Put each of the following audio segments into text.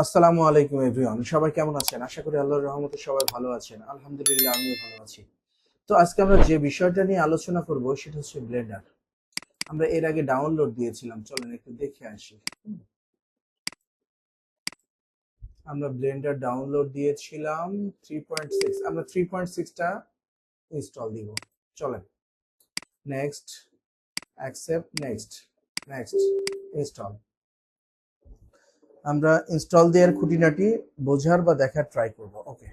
আসসালামু আলাইকুম এভরিওয়ান, সবাই কেমন আছেন? আশা করি আল্লাহর রহমতে সবাই ভালো আছেন। আলহামদুলিল্লাহ, আমিও ভালো আছি। তো আজকে আমরা যে বিষয়টা নিয়ে আলোচনা করব সেটা হচ্ছে ব্লেন্ডার। আমরা এর আগে ডাউনলোড দিয়েছিলাম, চলেন একটু দেখে আসি। আমরা ব্লেন্ডার ডাউনলোড দিয়েছিলাম 3.6, আমরা 3.6টা ইনস্টল দিব। চলেন, next, accept, next, next, install. আমরা ইনস্টল দেওয়ার খুঁটিনাটি বোঝার বা দেখার ট্রাই করব। ওকে,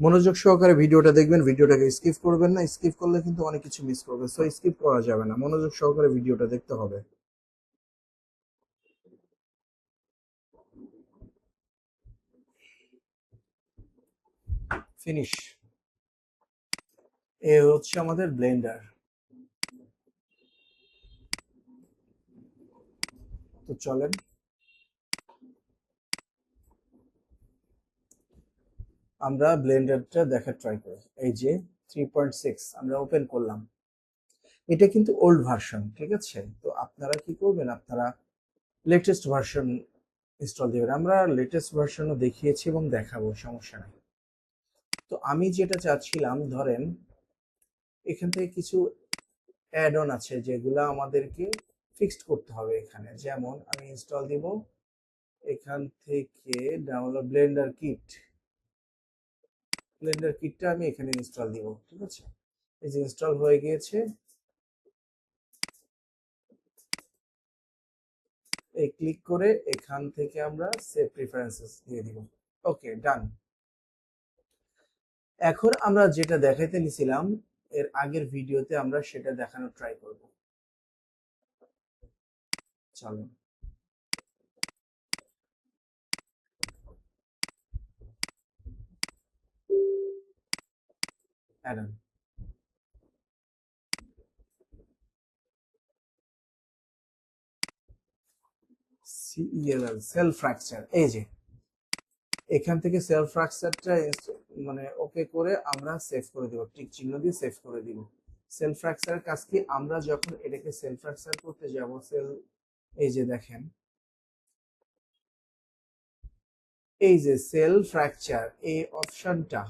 মনোযোগ সহকারে ভিডিওটা দেখবেন, ভিডিওটাকে স্কিপ করবেন না। স্কিপ করলে কিন্তু অনেক কিছু মিস করবে, সো স্কিপ করা যাবে না, মনোযোগ সহকারে ভিডিওটা দেখতে হবে। ফিনিশ। এ হচ্ছে আমাদের ব্লেন্ডার। তো চলেন আমরা ব্লেন্ডারটা দেখার ট্রাই করি। এই যে 3.6 আমরা ওপেন করলাম। এটা কিন্তু ওল্ড ভার্সন, ঠিক আছে? তো আপনারা কি করবেন, আপনারা লেটেস্ট ভার্সন ইনস্টল দিবেন। আমরা লেটেস্ট ভার্সনও দেখিয়েছি এবং দেখাবো, সমস্যা নাই। তো আমি যেটা চাচ্ছিলাম, ধরেন এখান থেকে কিছু অ্যাড অন আছে যেগুলো আমাদেরকে ফিক্সড করতে হবে এখানে। যেমন আমি ইনস্টল দিব এখান থেকে, ডাউনলোড ব্লেন্ডার কিট। ব্লেন্ডার কিটটা আমি এখানে ইনস্টল দিব, ঠিক আছে? এই যে ইনস্টল হয়ে গিয়েছে, এই ক্লিক করে এখান থেকে আমরা সেভ প্রিফারেন্সেস দিয়ে দিব। ওকে, ডান। এখন আমরা যেটা দেখাইতে নিছিলাম এর আগের ভিডিওতে, আমরা সেটা দেখানোর ট্রাই করব। চলো, অ্যাডন সিএলএল সেলফ ফ্র্যাকচার। এই যে এখান থেকে সেলফ ফ্র্যাকচারটা মানে ওকে করে আমরা সেভ করে দিব, টিক চিহ্ন দিয়ে সেভ করে দিব। সেলফ ফ্র্যাকচারের কাজ কি, আমরা যখন এটাকে সেলফ ফ্র্যাকচার করতে যাব, এই যে দেখেন, এই যে সেলফ ফ্র্যাকচার এই অপশনটা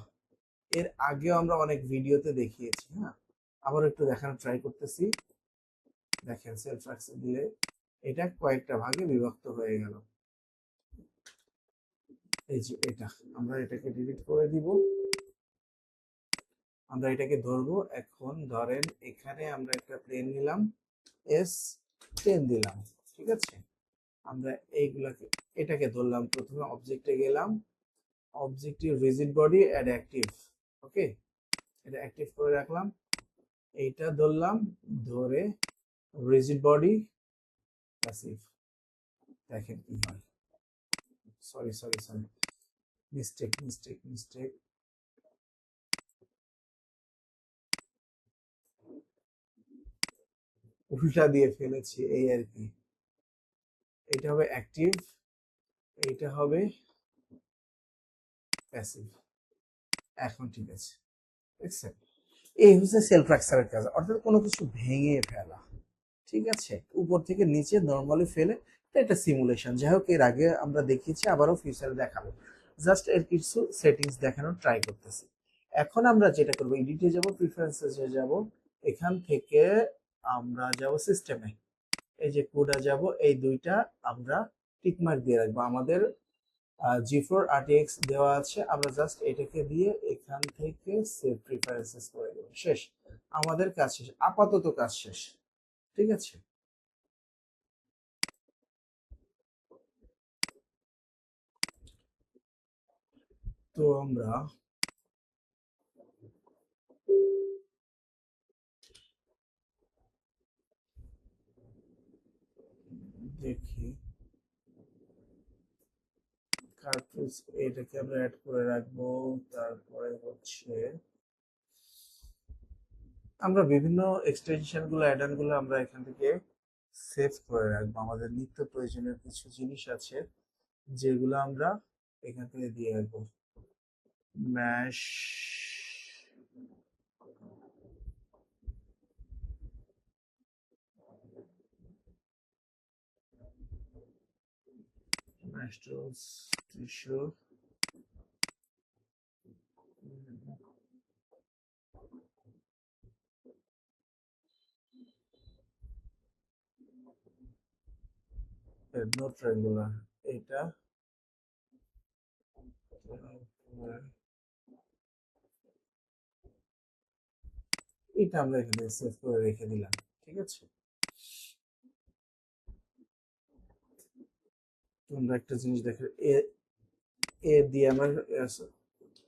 এর আগেও আমরা অনেক ভিডিওতে দেখিয়েছি। হ্যাঁ, আবার একটু দেখানোর ট্রাই করতেছি। দেখেন, সেলফ ফ্র্যাকচার দিলে এটা কয়েকটা ভাগে বিভক্ত হয়ে গেল। এই যে এটা, আমরা এটাকে ডিলিট করে দিব। আমরা এটাকে ধরবো। এখন ধরেন এখানে আমরা একটা প্লেন নিলাম, S10 দিলাম, ঠিক আছে? আমরা এইগুলাকে, এটাকে ধরলাম, প্রথমে অবজেক্টে গেলাম, objective rigid body add active. Okay, এটা অ্যাক্টিভ করে রাখলাম। এইটা ধরলাম, ধরে রিজিড বডি প্যাসিভ। দেখেন কি হয়। Sorry sorry sorry, mistake mistake mistake, উল্টা দিয়ে ফেলেছি, এই আর কি। এটা হবে অ্যাক্টিভ, এইটা হবে প্যাসিভ। এখন ঠিক আছে, দেখছেন? এই হচ্ছে সেলফ ফ্র্যাকচারের কাজ, অর্থাৎ কোনো কিছু ভেঙে ফেলা, ঠিক আছে? উপর থেকে নিচে নর্মালি ফেলে। এটা একটা সিমুলেশন, যাই হোক, এর আগে আমরা দেখিয়েছি, আবারও ফিউচারে দেখাবো। জাস্ট এর কিছু সেটিংস দেখানোর ট্রাই করতেছি। এখন আমরা যেটা করবো, এডিটে যাব, প্রিফারেন্সেসে যাব, এখান থেকে আমরা যাব সিস্টেমে। এই যে কোডা যাব, এই দুইটা আমরা টিকমার্ক দিয়ে রাখবো। আমাদের G4 RTX দেওয়া আছে, আমরা জাস্ট এটাকে দিয়ে এখান থেকে সেভ প্রিফারেন্সেস করে দেবো। শেষ, আমাদের কাজ শেষ, আপাতত কাজ শেষ, ঠিক আছে? তো আমরা দেখি, কার্টুজ এটাকে আমরা অ্যাড করে রাখবো। তারপরে হচ্ছে আমরা বিভিন্ন এক্সটেনশন গুলো, অ্যাড অন গুলো আমরা এখান থেকে সেভ করে রাখবো। আমাদের নিত্য প্রয়োজনীয় কিছু জিনিস আছে যেগুলো আমরা এখান থেকে দিয়ে রাখবো। Mash, Masters tissue, not regular, এটা এটা আমরা এখানে সেভ করে রেখে দিলাম। ঠিক আছে, তোমরা একটা জিনিস দেখো, এ এ দিয়ে আমরা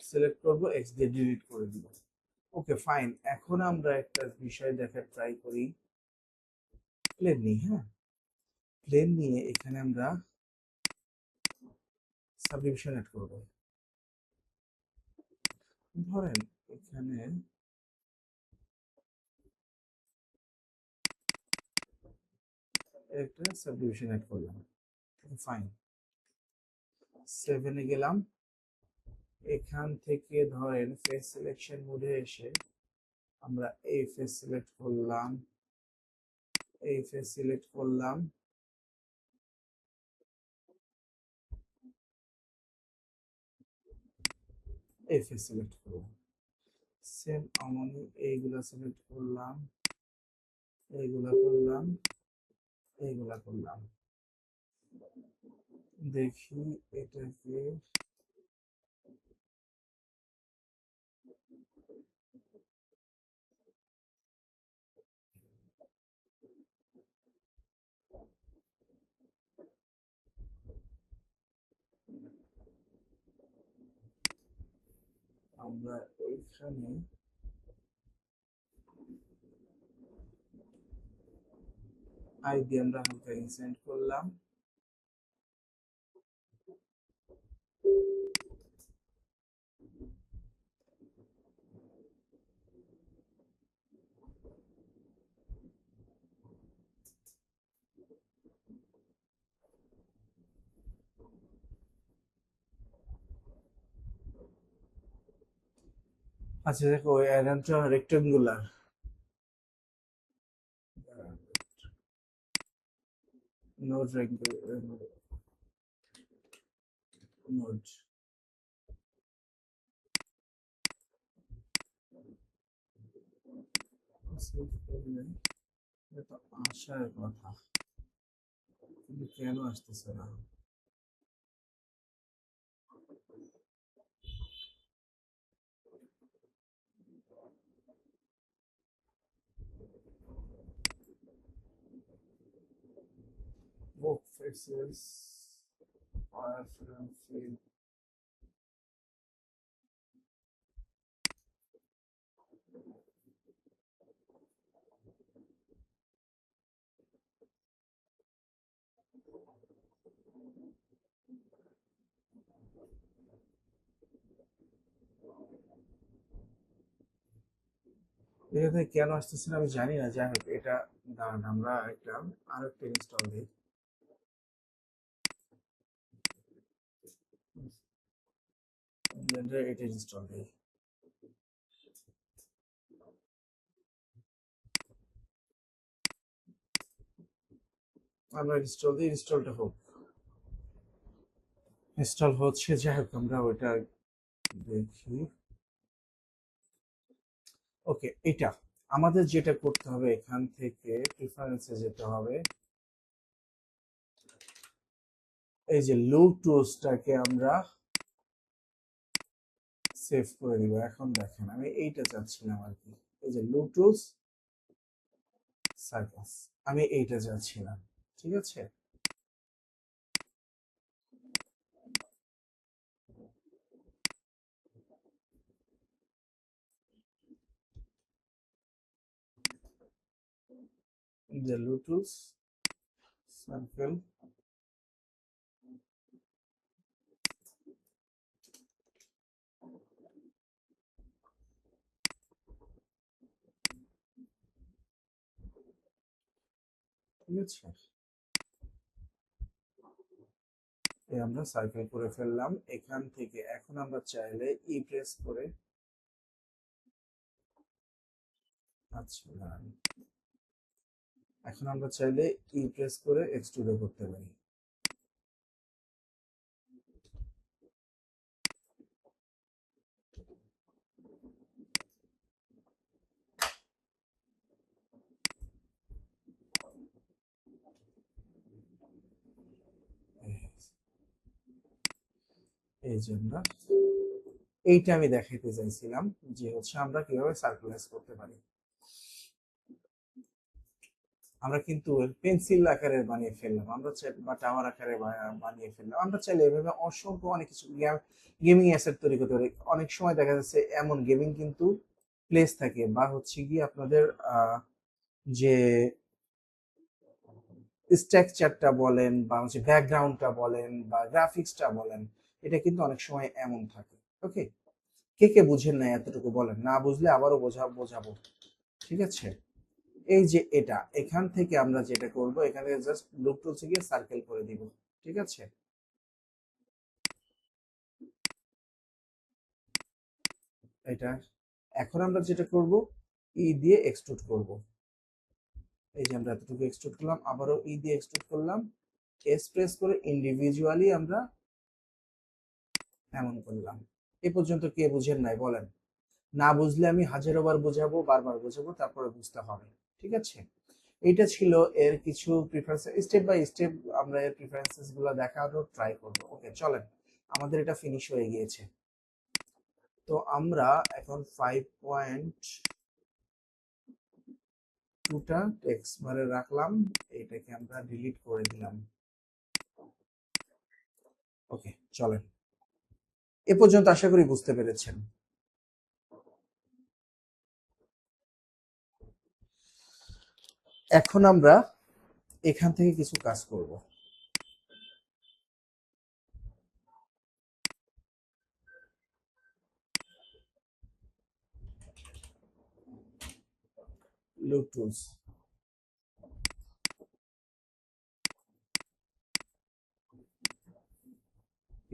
সিলেক্ট করব, এক্স দিয়ে ডিলিট করে দিব। ওকে ফাইন, এখন আমরা একটা বিষয় দেখার ট্রাই করি। প্লেন নিই, হ্যাঁ প্লেন নিয়ে এখানে আমরা সাবডিভিশন অ্যাড করব। ধরেন এখানে একটা সাবডিভিশন অ্যাড করলাম। ফাইন, 7 এ গেলাম। এখান থেকে ধরেন ফেস সিলেকশন মোডে এসে আমরা এই ফেস সিলেক্ট করলাম, এই ফেস সিলেক্ট করলাম, এই ফেস সিলেক্ট করলাম। সেম অমনি এইগুলা সিলেক্ট করলাম, এইগুলা করলাম, এইগুলা করলাম। দেখি এটাকে, আমরা এইখানে আই দিয়ে আমরা হালকা ইনসেন্ট করলাম। আচ্ছা দেখো অ্যারেনটা রেক্টেঙ্গুলার, নোড নোড সেভ করলে এটা আসার কথা, কিন্তু কেন আসতেছে না? Book faces, wireframe fill, এখানে কেন আসতেছে না আমি জানি না, যাই হোক এটা দাঁড়ান আমরা একটা আরো একটা ইনস্টল দিই। ব্লেন্ডার এটা ইনস্টল দিই, আমরা ইনস্টল দিই, ইনস্টলটা হোক, ইনস্টল হচ্ছে, যাই হোক আমরা ওইটা দেখি। ওকে, এটা আমাদের যেটা করতে হবে, এখান থেকে প্রিফারেন্সে যেতে হবে, এই যে লো টুলসটাকে আমরা সেভ করে দিব। এখন দেখেন আমি এইটা চাচ্ছিলাম আর কি, এই যে লো টুলস সার্কাস, আমি এইটা চাচ্ছিলাম। ঠিক আছে, যে লো টুলস সার্কেল, ঠিক আছে, এই আমরা সার্কেল করে ফেললাম। এখান থেকে এখন আমরা চাইলে ই প্রেস করে, আচ্ছা দাঁড়ান, এখন আমরা চাইলে ই প্রেস করে এক্সট্রুডও করতে পারি। এই যে আমরা এইটা আমি দেখাইতে চাইছিলাম যে হচ্ছে আমরা কিভাবে সার্কুলাইজ করতে পারি। আমরা কিন্তু পেন্সিল আকারে বানিয়ে ফেললাম, আমরা বা টাওয়ার আকারে বানিয়ে ফেললাম। আমরা চাইলে এভাবে অসংখ্য অনেক কিছু গেমিং অ্যাসেট তৈরি করতে পারি। অনেক সময় দেখা যাচ্ছে এমন গেমিং কিন্তু প্লেস থাকে বা হচ্ছে কি আপনাদের যে স্ট্রাকচারটা বলেন বা হচ্ছে ব্যাকগ্রাউন্ডটা বলেন বা গ্রাফিক্সটা বলেন, এটা কিন্তু অনেক সময় এমন থাকে। ওকে, কে কে বুঝেন না এতটুকু বলেন, না বুঝলে আবারও বোঝাবো। ঠিক আছে, এই যে এটা এখান থেকে আমরা যেটা করব, এখান থেকে জাস্ট লুপ টুলসে গিয়ে সার্কেল করে দিব। ঠিক আছে, এটা এখন আমরা যেটা করব, ই দিয়ে এক্সট্রুড করব। এই যে আমরা এতটুকু এক্সট্রুড করলাম, আবারও ই দিয়ে এক্সট্রুড করলাম, এস প্রেস করে ইন্ডিভিজুয়ালি আমরা এমন করলাম। এ পর্যন্ত কে বুঝেন নাই বলেন, না বুঝলে আমি হাজারো বার বোঝাবো, বারবার বোঝাবো, তারপরে বুঝতে হবে। ঠিক আছে, এটা ছিল এর কিছু প্রিফারেন্স, স্টেপ বাই স্টেপ আমরা এর প্রিফারেন্সেস গুলো দেখানোর ট্রাই করব। ওকে চলেন, আমাদের এটা ফিনিশ হয়ে গিয়েছে। তো আমরা এখন 5.2টা টেক্সট বারে রাখলাম, এটাকে আমরা ডিলিট করে দিলাম। ওকে চলেন, এ পর্যন্ত আশা করি বুঝতে পেরেছেন। এখন আমরা এখান থেকে কিছু কাজ করব। লুপ টুলস,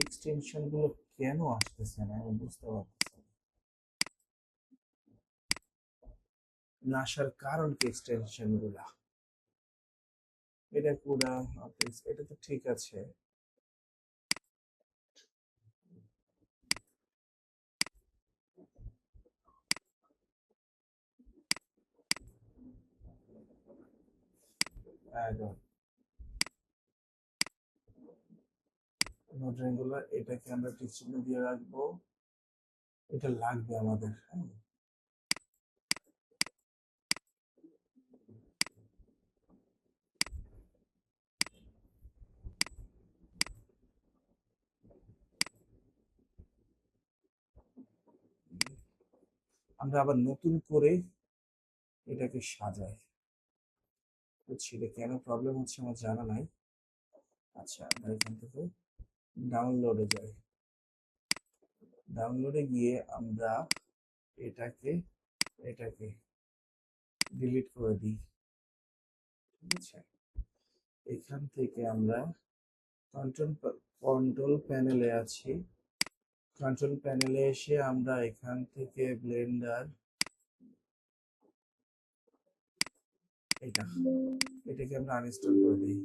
এক্সটেনশন গুলো কেন আসতেছে না আমি বুঝতে পারতেছি না, আসার কারণ কি এক্সটেনশন গুলা? এটা পুরা, এটা তো ঠিক আছে। নোট রেগুলার, এটাকে আমরা টিক চিহ্ন দিয়ে রাখবো, এটা লাগবে আমাদের। হ্যাঁ, আমরা আবার নতুন করে এটাকে সাজাই। বুঝছি এটা কেন প্রবলেম হচ্ছে আমার জানা নাই। আচ্ছা আমরা এখান থেকে ডাউনলোডে যাই, ডাউনলোডে গিয়ে আমরা এটাকে এটাকে ডিলিট করে দিই। ঠিক আছে, এখান থেকে আমরা কন্ট্রোল কন্ট্রোল প্যানেলে আছি, কন্ট্রোল প্যানেলে এসে আমরা এখান থেকে ব্লেন্ডার, এটা এটাকে আমরা আনইনস্টল করে দিই।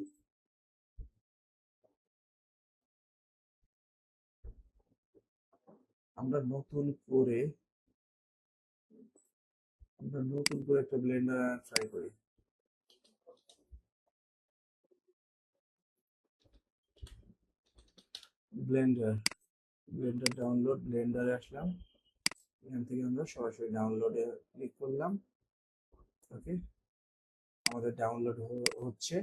আমরা নতুন করে একটা ব্লেন্ডার ট্রাই করি। ব্লেন্ডার, ব্লেন্ডার ডাউনলোড, ব্লেন্ডারে আসলাম, এখান থেকে আমরা সরাসরি ডাউনলোডে ক্লিক করলাম। ওকে, আমাদের ডাউনলোড হচ্ছে,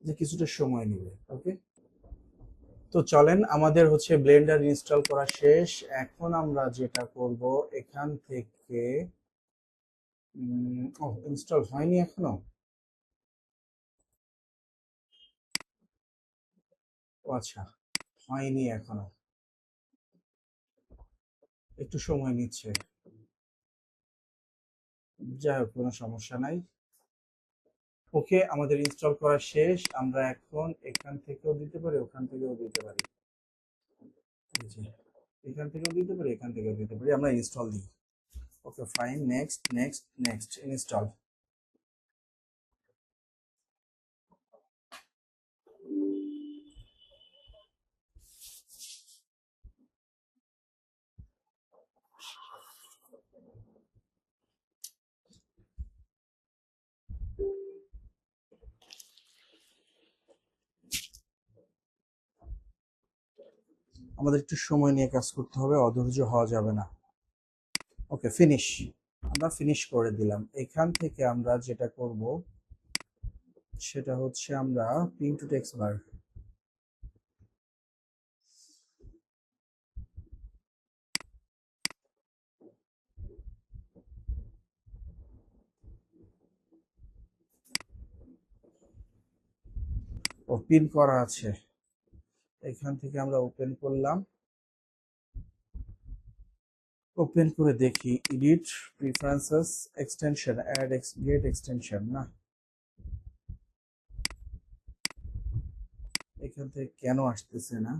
যে কিছুটা সময় নেবে। ওকে, তো চলেন, আমাদের হচ্ছে ব্লেন্ডার ইনস্টল করা শেষ। এখন আমরা যেটা করব, এখান থেকে ও ইনস্টল হয়নি এখনো, ও আচ্ছা হয়নি এখনো, একটু সময় নিচ্ছে। যাই হোক কোনো সমস্যা নাই। ওকে, আমাদের ইনস্টল করা শেষ, আমরা এখন এখান থেকেও দিতে পারি, ওখান থেকেও দিতে পারি। এই যে এখান থেকেও দিতে পারি, এখান থেকেও দিতে পারি, আমরা ইনস্টল দিই। Okay fine, next next next install. আমাদের একটু সময় নিয়ে কাজ করতে হবে, অধৈর্য হওয়া যাবে না। ওকে, ফিনিশ। আমরা ফিনিশ করে দিলাম। এখান থেকে আমরা যেটা করব সেটা হচ্ছে আমরা pin to text bar pin করা আছে, এখান থেকে আমরা ওপেন করলাম। ওপেন করে দেখি edit preferences extension add get extension, না এখান থেকে কেন আসতেছে না?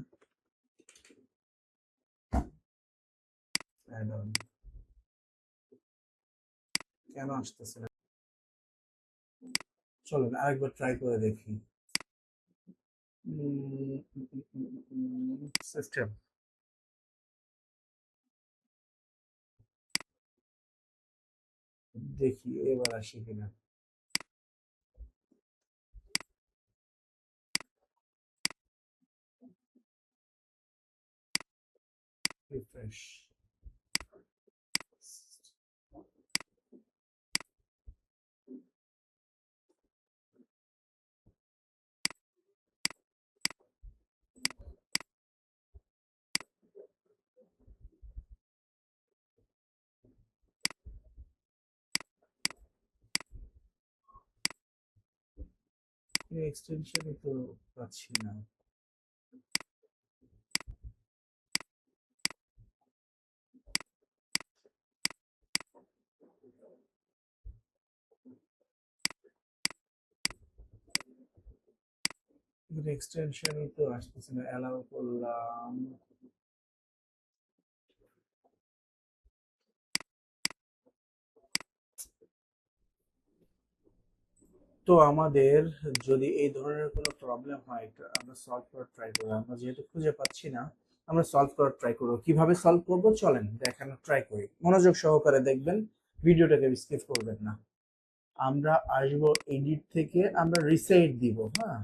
অ্যাড অন কেন আসতেছে না? চলুন আরেকবার ট্রাই করে দেখি। সিস্টেম, দেখি এবার আসি কিনা। রিফ্রেশ। এক্সটেনশনই তো পাচ্ছি না। এক্সটেনশনই তো আসতেছে না, অ্যালাউ করলাম। তো আমাদের যদি এই ধরনের কোনো প্রবলেম হয়, এটা আমরা সলভ করার ট্রাই করব। আমরা যেহেতু খুঁজে পাচ্ছি না, আমরা সলভ করার ট্রাই করব। কিভাবে সলভ করব চলেন দেখানোর ট্রাই করি, মনোযোগ সহকারে দেখবেন, ভিডিওটাকে স্কিপ করবেন না। আমরা আসবো এডিট থেকে, আমরা রিসেট দিব। হ্যাঁ,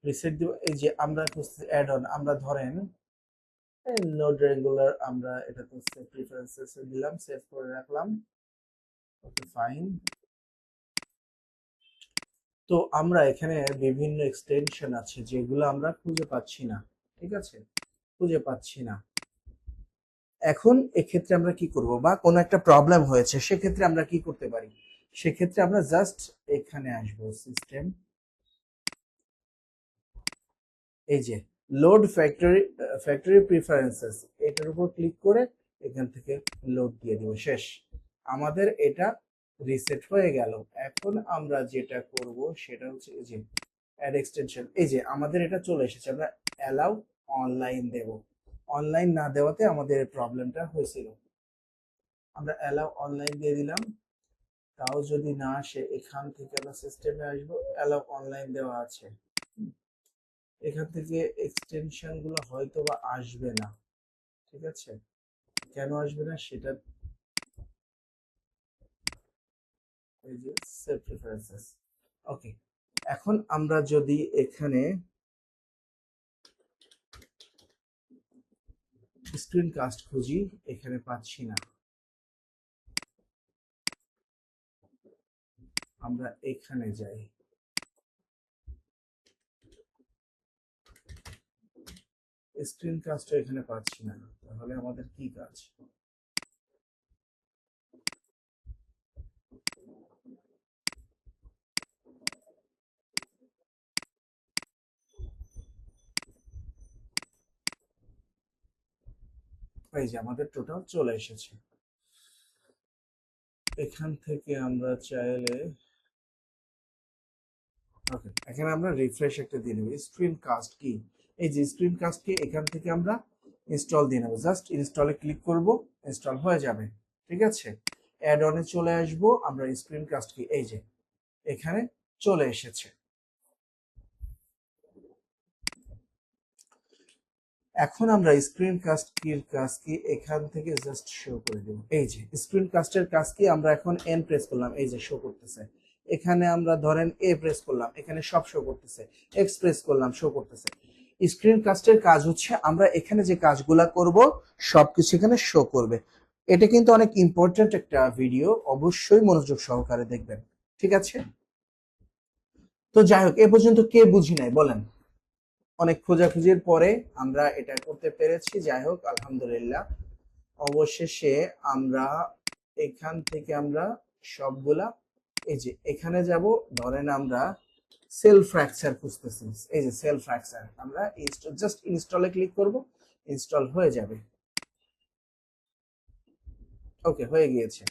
রিসেট দিব। এই যে আমরা অ্যাড অন, আমরা ধরেন নোড রেগুলার, আমরা এটা তো সেভ প্রিফারেন্সেস দিলাম, সেভ করে রাখলাম। Okay fine. তো আমরা এখানে বিভিন্ন এক্সটেনশন আছে যেগুলো আমরা খুঁজে পাচ্ছি না, ঠিক আছে, খুঁজে পাচ্ছি না। এখন এক্ষেত্রে আমরা কি করব, বা কোনো একটা প্রবলেম হয়েছে সেক্ষেত্রে আমরা কি করতে পারি? সেক্ষেত্রে আমরা জাস্ট এখানে আসবো, সিস্টেম, এই যে লোড ফ্যাক্টরি প্রিফারেন্সেস, এটার উপর ক্লিক করে এখান থেকে লোড দিয়ে দিব, শেষ। আমাদের এটা রিসেট হয়ে গেল। এখন আমরা যেটা করব সেটা হচ্ছে এই যে অ্যাড এক্সটেনশন, এই যে আমাদের এটা চলে এসেছে। আমরা অ্যালাউ অনলাইন দেব, অনলাইন না দেওয়াতে আমাদের প্রবলেমটা হয়েছিল। আমরা অ্যালাউ অনলাইন দিয়ে দিলাম, তাও যদি না আসে এখান থেকে আমরা সিস্টেমে আসবো, অ্যালাউ অনলাইন দেওয়া আছে। এখান থেকে এক্সটেনশন গুলো হয়তো বা আসবে না, ঠিক আছে। কেন আসবে না সেটা, এই যে সেভ প্রেফারেন্সেস। ওকে, এখন আমরা যদি এখানে স্ক্রিন কাস্ট খুঁজি, এখানে পাচ্ছি না। আমরা এখানে যাই, স্ক্রিন কাস্ট এখানে পাচ্ছি না, তাহলে আমাদের কি কাজ? এই যে আমাদের টোটাল চলে এসেছে। এখান থেকে আমরা চাইলে, ওকে, এখানে আমরা রিফ্রেশ একটা দিয়ে নেব। স্ক্রিন কাস্ট কি, এই যে স্ক্রিন কাস্ট কি, এখান থেকে আমরা ইনস্টল দিয়ে নেব। জাস্ট ইনস্টলে ক্লিক করব, ইনস্টল হয়ে যাবে, ঠিক আছে। অ্যাড অনে চলে আসব, আমরা স্ক্রিন কাস্ট কি, এই যে এখানে চলে এসেছে। এখন আমরা স্ক্রিন কাস্ট কির কাজ কি এখান থেকে জাস্ট শো করে দেব। এই যে স্ক্রিন কাস্টের কাজ কি, আমরা এখন এন প্রেস করলাম, এই যে শো করতেছে। এখানে আমরা ধরেন এ প্রেস করলাম, এখানে সব শো করতেছে। এক্স প্রেস করলাম, শো করতেছে। স্ক্রিন কাস্টের কাজ হচ্ছে আমরা এখানে যে কাজগুলা করব সবকিছু এখানে শো করবে। এটা কিন্তু অনেক ইম্পর্টেন্ট একটা ভিডিও, অবশ্যই মনোযোগ সহকারে দেখবেন। ঠিক আছে, তো যাই হোক, এ পর্যন্ত কে বুঝি নাই বলেন? অনেক খোঁজাখুঁজির পরে আমরা এটা করতে পেরেছি। যাই হোক, আলহামদুলিল্লাহ, অবশেষে আমরা এখান থেকে আমরা সবগুলা, এই যে এখানে যাব, ধরেন আমরা সেল ফ্র্যাকচার খুঁজতেছি, এই যে সেল ফ্র্যাকচার, আমরা জাস্ট ইনস্টলে ক্লিক করব, ইনস্টল হয়ে যাবে। ওকে, হয়ে গিয়েছে।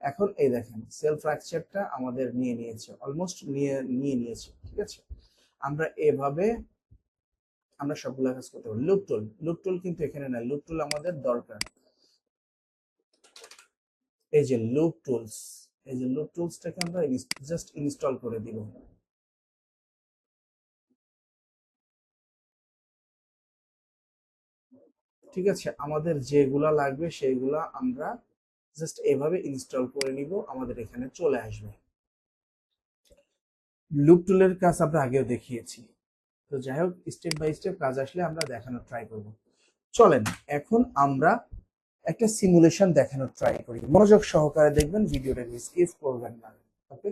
এখন এই দেখেন সেল ফ্র্যাকচারটা আমাদের নিয়ে নিয়েছে, অলমোস্ট নিয়ে নিয়েছে। ঠিক আছে, আমরা এভাবে আমরা সবগুলো কাজ করতে পারি। লুপ টুল কিন্তু এখানে নাই, লুপ টুল আমাদের দরকার। এই যে লুপ টুলস, এই যে লুপ টুলসটাকে আমরা জাস্ট ইনস্টল করে দিব। ঠিক আছে, আমাদের যেগুলা লাগবে সেগুলা আমরা জাস্ট এভাবে ইনস্টল করে নিব, আমাদের এখানে চলে আসবে। লুপ টুলের কাজ আমরা আগেও দেখিয়েছি। তো যাই হোক, স্টেপ বাই স্টেপ কাজ আসলে আমরা দেখানোর ট্রাই করব। চলেন এখন আমরা একটা সিমুলেশন দেখানোর ট্রাই করি, মনোযোগ সহকারে দেখবেন, ভিডিওটা স্কিপ করবেন না। ওকে,